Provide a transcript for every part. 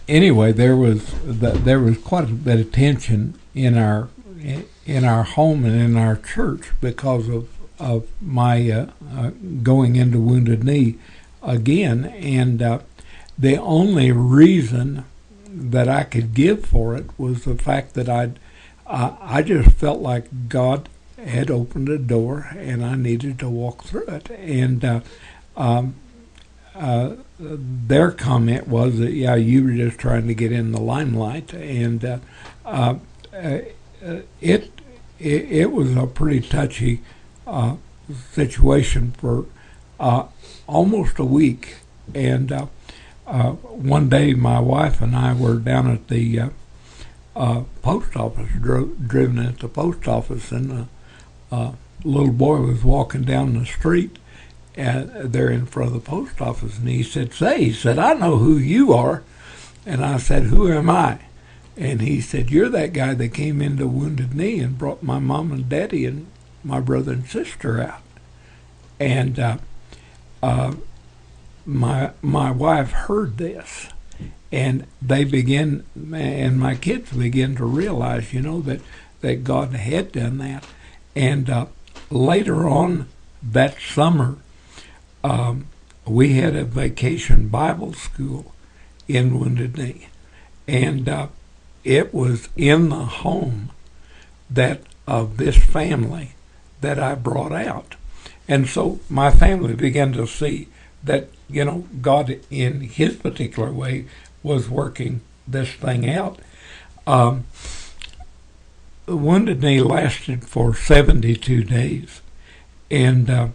anyway, there was quite a bit of tension in our home and in our church because of my going into Wounded Knee again, and the only reason that I could give for it was the fact that I just felt like God had opened a door and I needed to walk through it. And their comment was that, yeah, you were just trying to get in the limelight. And it was a pretty touchy situation for almost a week. And one day my wife and I were down at the post office, driven at the post office, and a little boy was walking down the street there in front of the post office, and he said, I know who you are. And I said, who am I? And he said, you're that guy that came into Wounded Knee and brought my mom and daddy and my brother and sister out. And my wife heard this, and and my kids began to realize, that God had done that. And later on that summer, we had a vacation Bible school in Wounded Knee, and it was in the home of this family that I brought out. And so my family began to see that, God in his particular way was working this thing out. Wounded Knee lasted for 72 days. And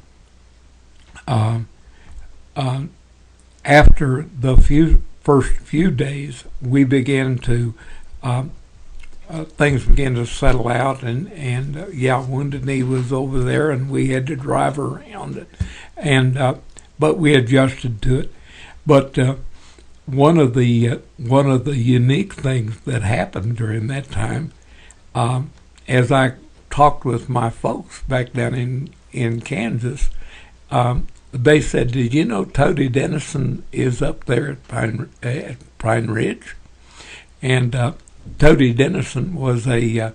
after the first few days, we began to, things began to settle out, and Wounded Knee was over there, and we had to drive around it. And but we adjusted to it. But one of the unique things that happened during that time, as I talked with my folks back down in Kansas, they said, "Did you know Toady Dennison is up there at Pine Ridge?" And Toady Dennison was a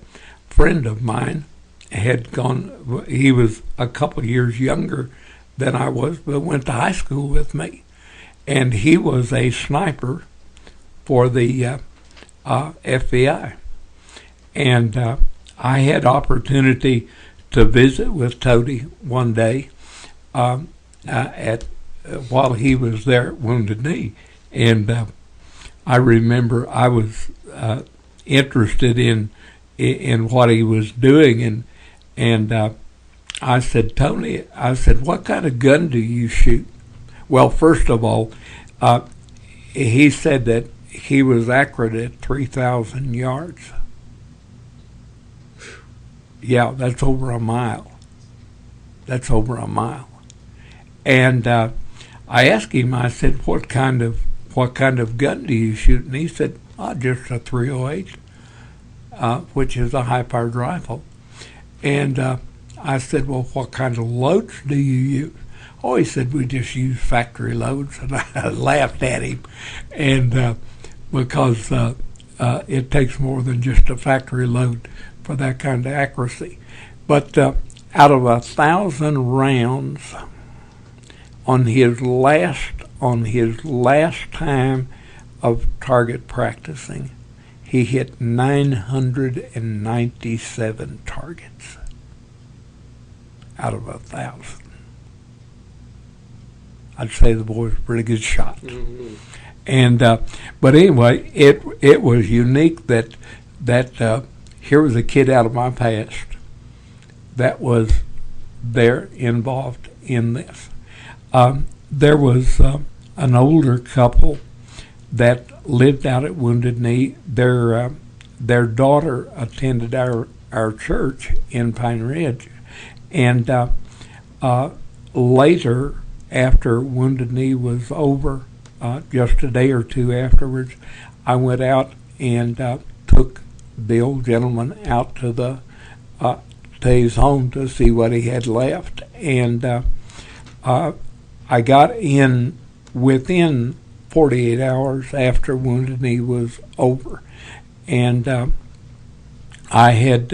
friend of mine. He was a couple years younger than I was, but went to high school with me. And he was a sniper for the FBI. And I had opportunity to visit with Toady one day while he was there at Wounded Knee. And I remember I was interested in what he was doing, and I said, Tony, what kind of gun do you shoot? Well, first of all, he said that he was accurate at 3,000 yards. Yeah, that's over a mile. And I asked him, I said, what kind of gun do you shoot? And he said, just a 308, which is a high-powered rifle. And I said, well, what kind of loads do you use? Oh, he said, we just use factory loads. And I laughed at him, and because it takes more than just a factory load for that kind of accuracy. But out of 1,000 rounds on his last time of target practicing, he hit 997 targets out of 1,000. I'd say the boy was a pretty good shot. Mm-hmm. And but anyway, it was unique that here was a kid out of my past that was there involved in this. There was an older couple that lived out at Wounded Knee. Their daughter attended our church in Pine Ridge, and later, after Wounded Knee was over, just a day or two afterwards, I went out and took the old gentleman out to his home to see what he had left, and I got in within 48 hours after Wounded Knee was over. And I had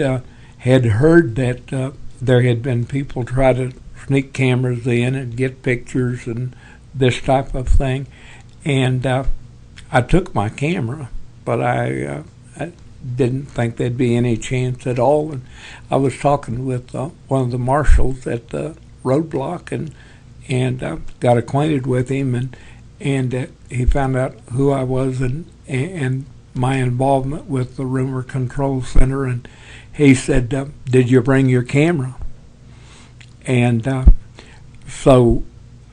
heard that there had been people try to sneak cameras in and get pictures and this type of thing. And I took my camera, but I didn't think there'd be any chance at all. And I was talking with one of the marshals at the Roadblock, and got acquainted with him, and he found out who I was and my involvement with the Rumor Control Center, and he said, "Did you bring your camera?" And so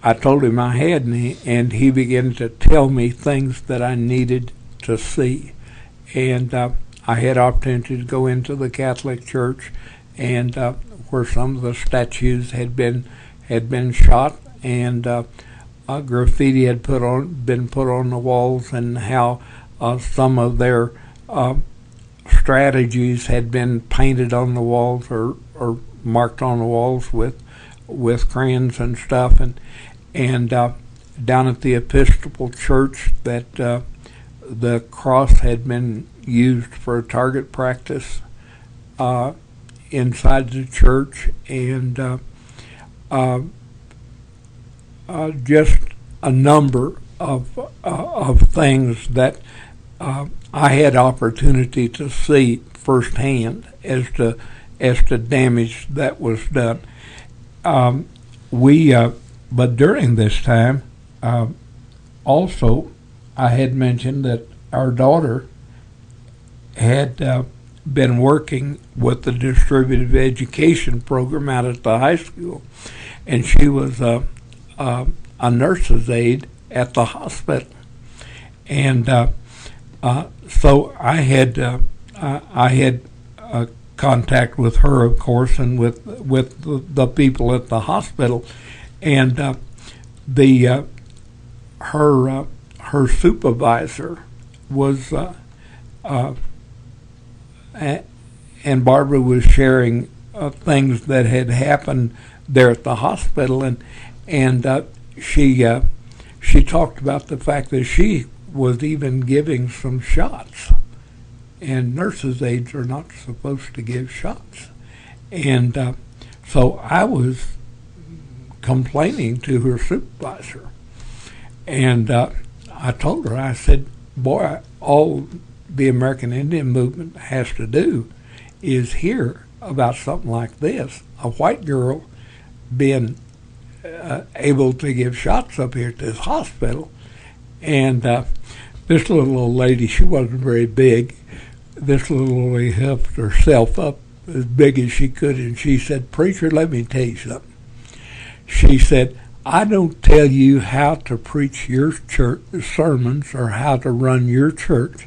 I told him I had, and he began to tell me things that I needed to see. And I had opportunity to go into the Catholic Church, and where some of the statues had been shot, and graffiti had been put on the walls, and how some of their strategies had been painted on the walls or marked on the walls with crayons and stuff, and down at the Episcopal Church that the cross had been used for target practice inside the church, and just a number of things that I had opportunity to see firsthand as to damage that was done. But during this time, also, I had mentioned that our daughter had been working with the distributive education program out at the high school, and she was a nurse's aide at the hospital. And so I had contact with her, of course, and with the people at the hospital, and her supervisor was and Barbara was sharing things that had happened there at the hospital, and she talked about the fact that she was even giving some shots, and nurses' aides are not supposed to give shots. And so I was complaining to her supervisor, and I told her, I said, boy, all the American Indian movement has to do is hear about something like this, a white girl being able to give shots up here at this hospital. And this little old lady, she wasn't very big. This little old lady helped herself up as big as she could, and she said, "Preacher, let me tell you something." She said, "I don't tell you how to preach your church sermons or how to run your church.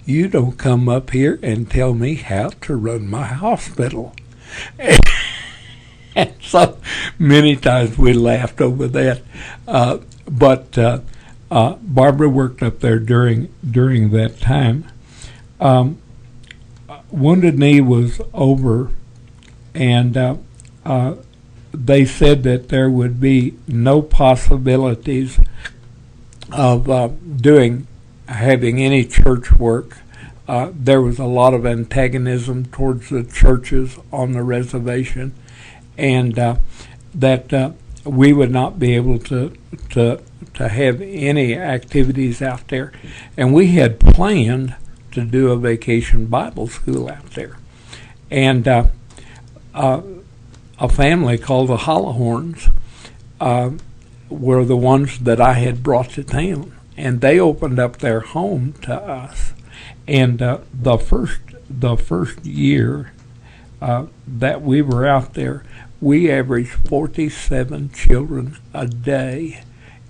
You don't come up here and tell me how to run my hospital." And so many times we laughed over that. But Barbara worked up there during that time. Wounded Knee was over, and they said that there would be no possibilities of having any church work. There was a lot of antagonism towards the churches on the reservation, and that we would not be able to have any activities out there. And we had planned to do a vacation Bible school out there. And a family called the Hollowhorns were the ones that I had brought to town, and they opened up their home to us. And the first year that we were out there, we averaged 47 children a day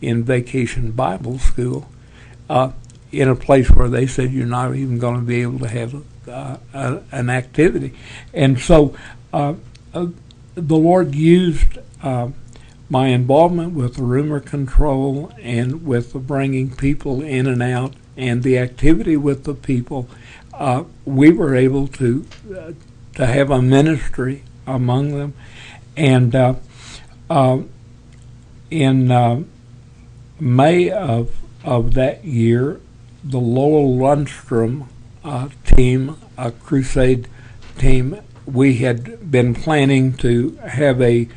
in vacation Bible school, in a place where they said you're not even going to be able to have an activity. And so the Lord used my involvement with the rumor control and with the bringing people in and out and the activity with the people. We were able to have a ministry among them. And in May of of that year, the Lowell Lundstrom team, a crusade team, we had been planning to have a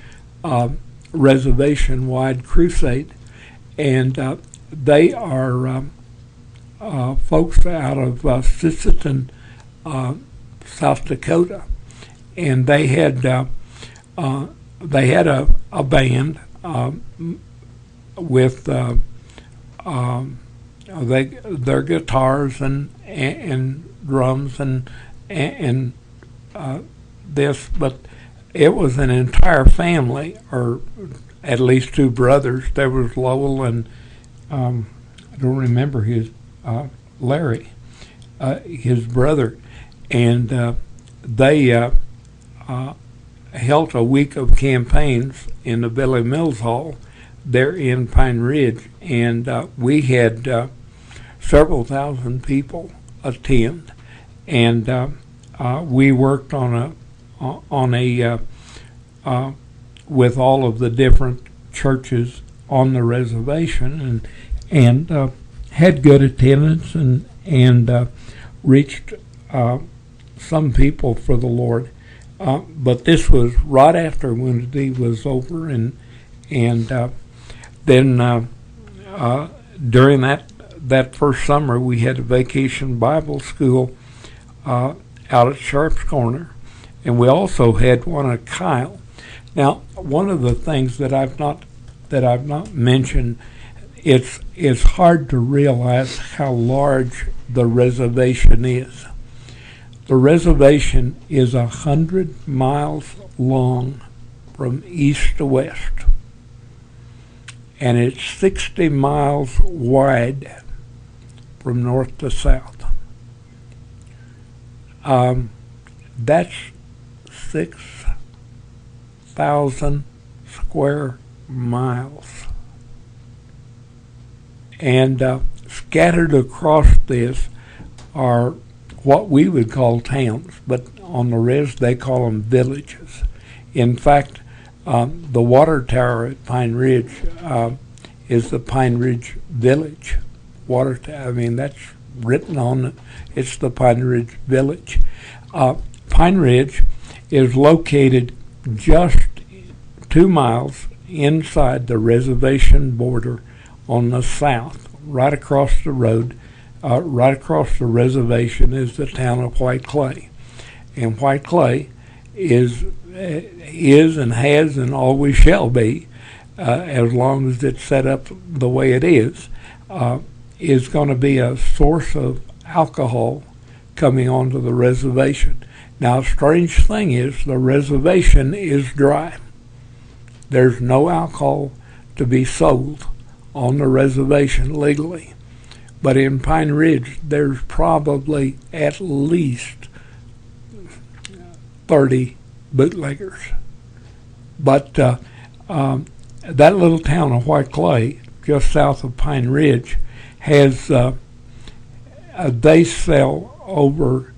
reservation-wide crusade, and they are folks out of Sisseton, South Dakota, and they had a band with their guitars and drums and this, but it was an entire family, or at least two brothers. There was Lowell and I don't remember his Larry, his brother, and they held a week of campaigns in the Billy Mills Hall there in Pine Ridge, and we had several thousand people attend, and we worked on a with all of the different churches on the reservation, and had good attendance and reached some people for the Lord. But this was right after Wounded Knee was over, and then during that first summer, we had a vacation Bible school out at Sharp's Corner, and we also had one at Kyle. Now, one of the things that I've not mentioned, it's hard to realize how large the reservation is. The reservation is 100 miles long from east to west, and it's 60 miles wide from north to south. That's 6,000 square miles. And scattered across this are what we would call towns, but on the res they call them villages. In fact, the water tower at Pine Ridge is the Pine Ridge Village water tower. I mean, that's written on it. It's the Pine Ridge Village. Pine Ridge is located just 2 miles inside the reservation border on the south. Right across the road, right across the reservation is the town of White Clay. And White Clay is and has and always shall be, as long as it's set up the way it is going to be a source of alcohol coming onto the reservation. Now, a strange thing is the reservation is dry. There's no alcohol to be sold on the reservation legally. But in Pine Ridge, there's probably at least 30 bootleggers. But that little town of White Clay, just south of Pine Ridge, has they sell over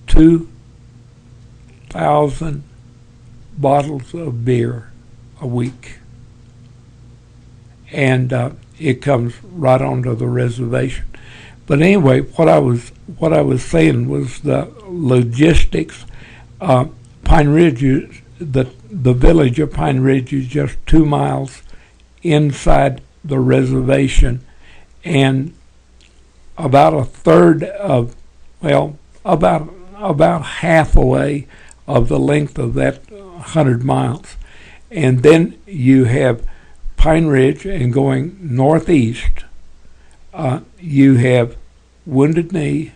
2,000 bottles of beer a week, and it comes right onto the reservation. But anyway, what I was saying was the logistics. Pine Ridge is the village of Pine Ridge is just 2 miles inside the reservation, and about a third of, about half away of the length of that 100 miles. And then you have Pine Ridge, and going northeast, you have Wounded Knee,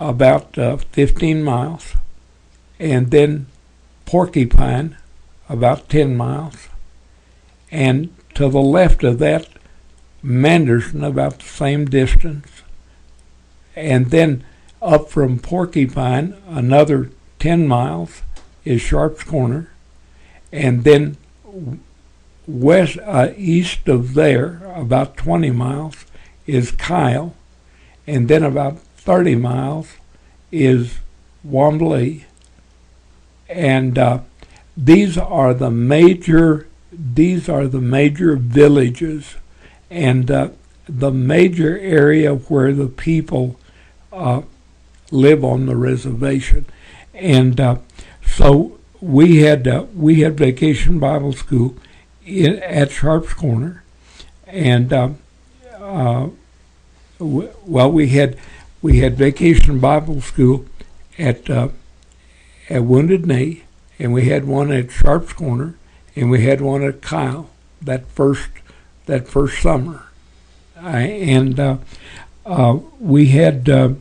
about 15 miles, and then Porcupine, about 10 miles, and to the left of that, Manderson, about the same distance, and then up from Porcupine, another 10 miles is Sharp's Corner, and then west, east of there, about 20 miles, is Kyle, and then about 30 miles is Wombly, and these are the major villages and the major area where the people live on the reservation. And so we had Vacation Bible School at Sharp's Corner, and we had Vacation Bible School at Wounded Knee, and we had one at Sharp's Corner, and we had one at Kyle that first summer, we had.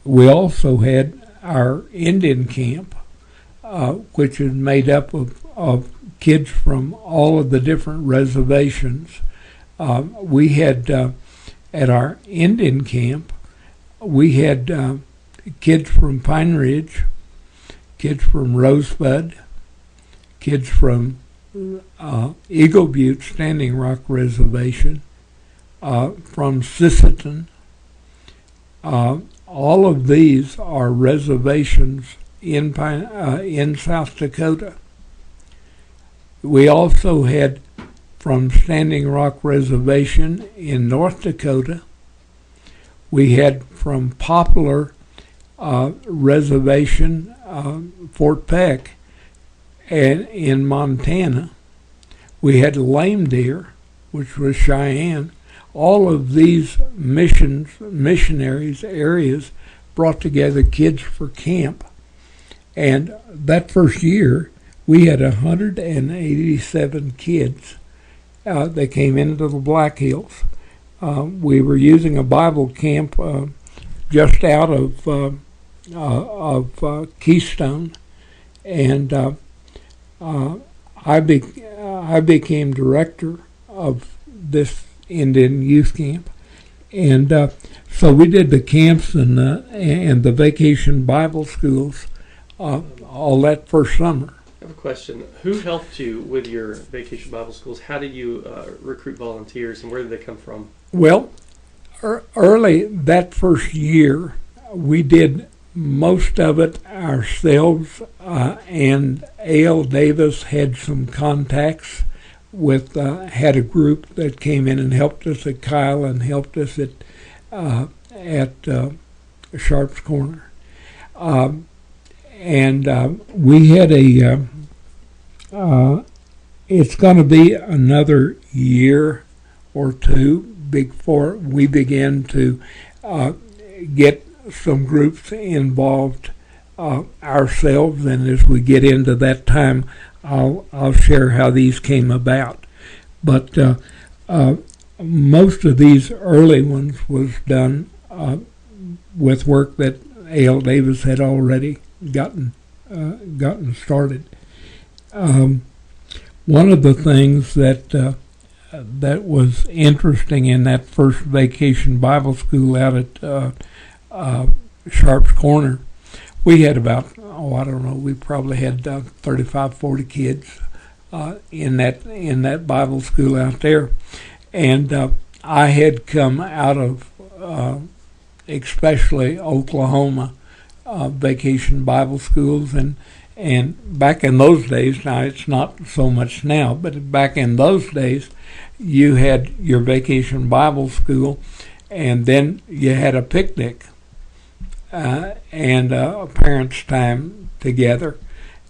We also had our Indian camp, which is made up of kids from all of the different reservations. We had, at our Indian camp, we had kids from Pine Ridge, kids from Rosebud, kids from Eagle Butte Standing Rock Reservation, from Sisseton. All of these are reservations in South Dakota. We also had from Standing Rock Reservation in North Dakota. We had from Poplar Reservation, Fort Peck, and in Montana. We had Lame Deer, which was Cheyenne. All of these missionaries areas brought together kids for camp. And that first year, we had 187 kids that came into the Black Hills. We were using a Bible camp just out of Keystone, and I became director of this Indian youth camp, and so we did the camps and the Vacation Bible Schools all that first summer. I have a question. Who helped you with your Vacation Bible Schools? How did you recruit volunteers, and where did they come from? Well, early that first year, we did most of it ourselves, and A.L. Davis had some contacts with, had a group that came in and helped us at Kyle and helped us at Sharp's Corner. We had it's going to be another year or two before we begin to get some groups involved ourselves, and as we get into that time, I'll share how these came about. But most of these early ones was done with work that A.L. Davis had already gotten started. One of the things that was interesting in that first Vacation Bible School out at Sharp's Corner, we had about, we probably had 35, 40 kids in that Bible school out there. And I had come out of especially Oklahoma Vacation Bible Schools, and back in those days, now it's not so much now, but back in those days, you had your Vacation Bible School, and then you had a picnic and a parents' time together,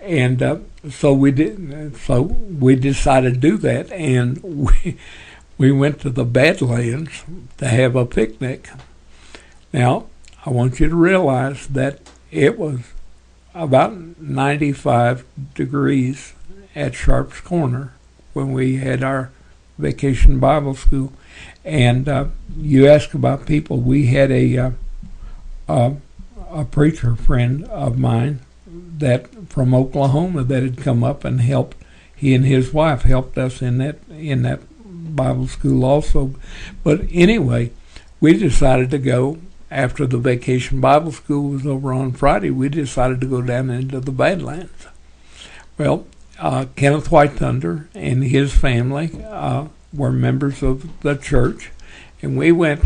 and so we decided to do that, and we went to the Badlands to have a picnic. Now, I want you to realize that it was about 95 degrees at Sharp's Corner when we had our Vacation Bible School. And you ask about people. We had a preacher friend of mine that from Oklahoma that had come up and helped. He and his wife helped us in that Bible school also. But anyway, we decided to go. After the Vacation Bible School was over on Friday, we decided to go down into the Badlands. Well, Kenneth White Thunder and his family were members of the church, and we went,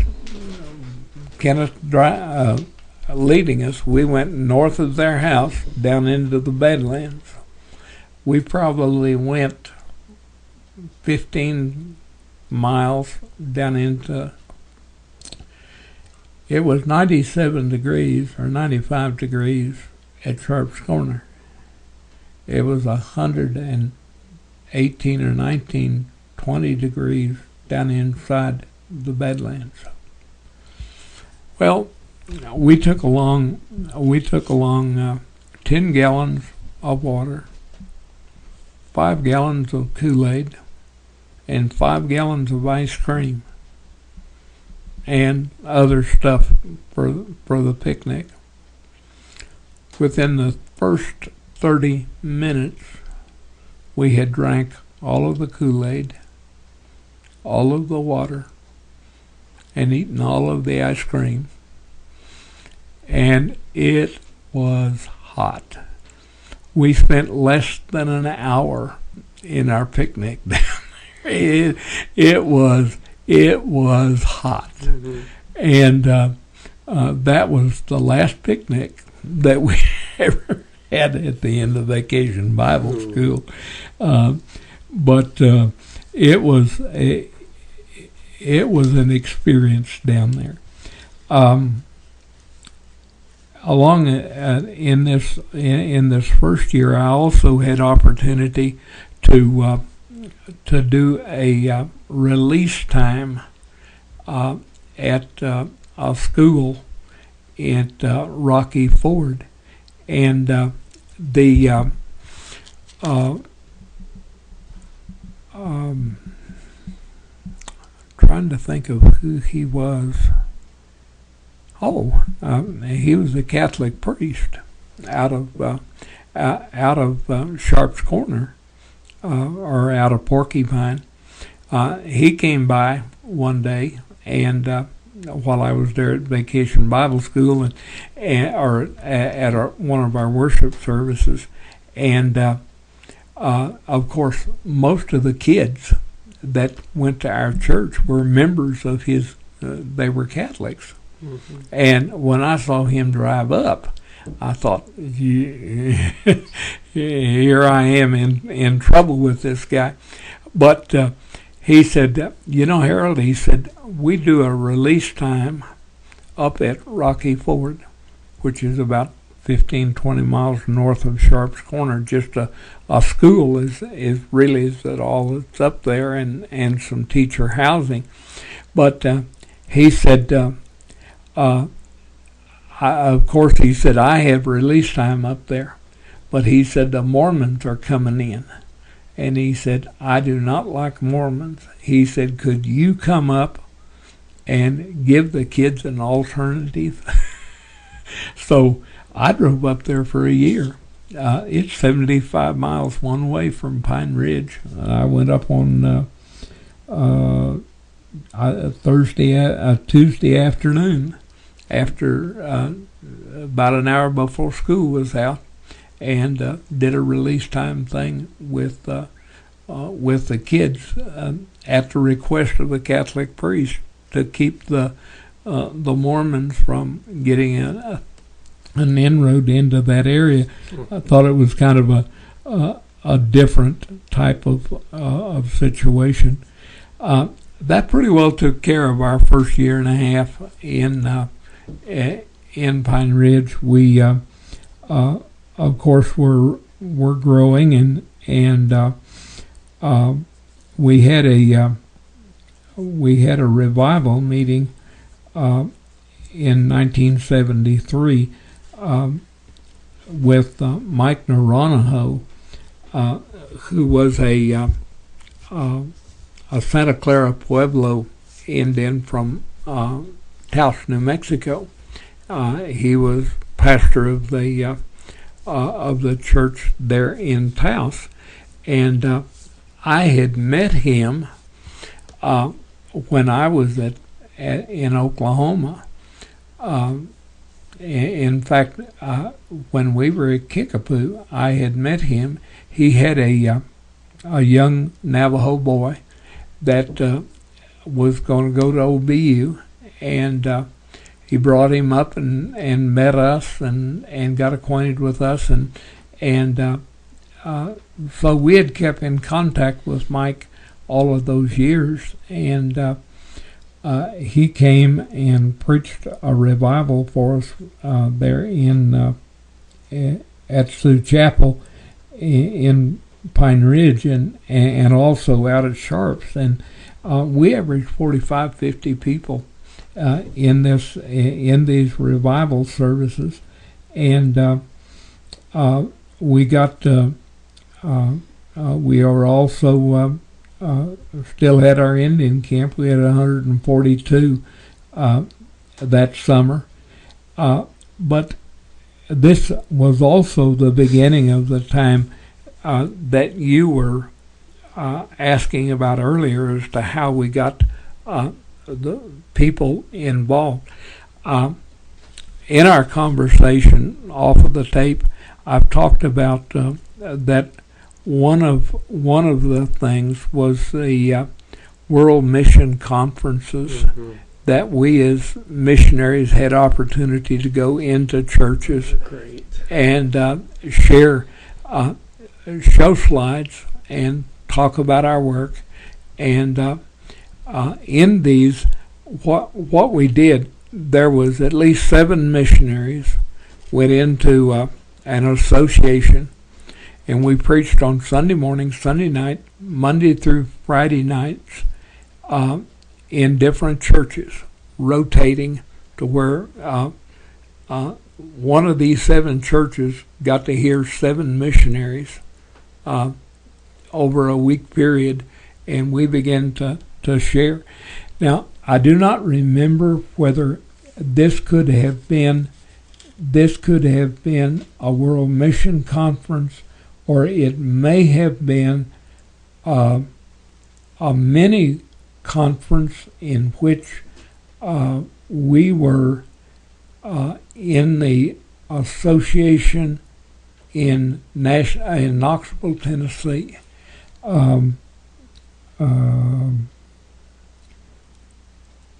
Kenneth leading us, we went north of their house down into the Badlands. We probably went 15 miles down into, it was 97 degrees or 95 degrees at Sharp's Corner. It was 118 or 19, 20 degrees down inside the Badlands. Well, we took along 10 gallons of water, 5 gallons of Kool-Aid, and 5 gallons of ice cream, and other stuff for the picnic. Within the first 30 minutes, we had drank all of the Kool-Aid, all of the water, and eaten all of the ice cream. And it was hot. We spent less than an hour in our picnic down there. It was hot. Mm-hmm. And that was the last picnic that we ever had at the end of Vacation Bible School. But it was an experience down there. Along in this first year, I also had opportunity to do a release time at a school at Rocky Ford, and trying to think of who he was. He was a Catholic priest out of Sharp's Corner, or out of Porcupine. He came by one day, and while I was there at Vacation Bible School, or at one of our worship services, and of course, most of the kids that went to our church were members of his. They were Catholics. Mm-hmm. And when I saw him drive up, I thought, here I am in trouble with this guy. But he said, Harold, he said, we do a release time up at Rocky Ford, which is about 15, 20 miles north of Sharp's Corner. Just a school is all that's up there, and some teacher housing. But he said, of course, he said, I have release time up there. But he said, the Mormons are coming in. And he said, I do not like Mormons. He said, could you come up and give the kids an alternative? So I drove up there for a year. It's 75 miles one way from Pine Ridge. I went up on Tuesday afternoon, after about an hour before school was out, and did a release time thing with the kids at the request of the Catholic priest to keep the Mormons from getting an inroad into that area. I thought it was kind of a different type of situation. That pretty well took care of our first year and a half in Pine Ridge. We, of course, were growing, and we had a revival meeting in 1973 with Mike Naranjo, who was a Santa Clara Pueblo Indian from Taos, New Mexico. He was pastor of the church there in Taos, and I had met him when I was in Oklahoma. In fact, when we were at Kickapoo, I had met him. He had a young Navajo boy that was going to go to OBU, and he brought him up and met us and got acquainted with us, and so we had kept in contact with Mike all of those years, and he came and preached a revival for us there at Sioux Chapel in Pine Ridge, and also out at Sharps, and we averaged 45, 50 people in these revival services, and we got we are also still had our Indian camp. We had 142 that summer, but this was also the beginning of the time that you were asking about earlier as to how we got the people involved. In our conversation off of the tape, I've talked about that one of the things was the World Mission Conferences that we as missionaries had opportunity to go into churches and share, show slides and talk about our work. And in these, what we did, there was at least 7 missionaries went into an association, and we preached on Sunday morning, Sunday night, Monday through Friday nights in different churches, rotating to where one of these 7 churches got to hear 7 missionaries over a week period, and we began to share. Now, I do not remember whether this could have been a World Mission Conference, or it may have been a mini conference in which we were in the association in Knoxville, Tennessee.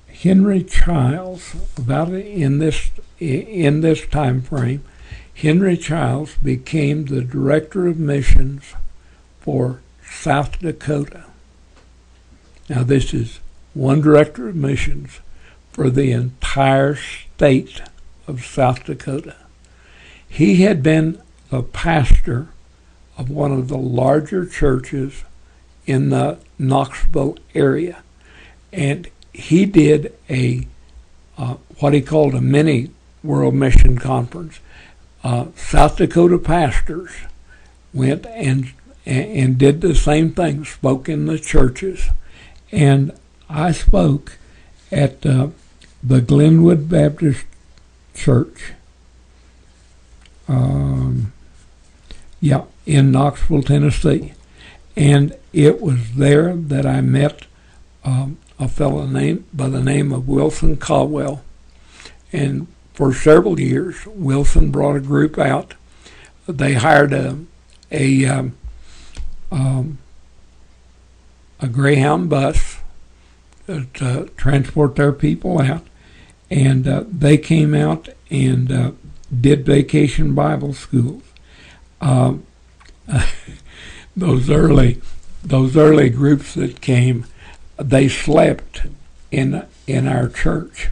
Henry Childs, about in this time frame, Henry Childs became the director of missions for South Dakota. Now, this is one director of missions for the entire state of South Dakota. He had been the pastor of one of the larger churches in the Knoxville area, and he did a what he called a mini World Mission Conference. South Dakota pastors went and did the same thing, spoke in the churches, and I spoke at the Glenwood Baptist Church, in Knoxville, Tennessee, and it was there that I met a fellow by the name of Wilson Caldwell, and for several years, Wilson brought a group out. They hired a Greyhound bus to transport their people out, and they came out and did vacation Bible schools. Those early groups that came, they slept in our church.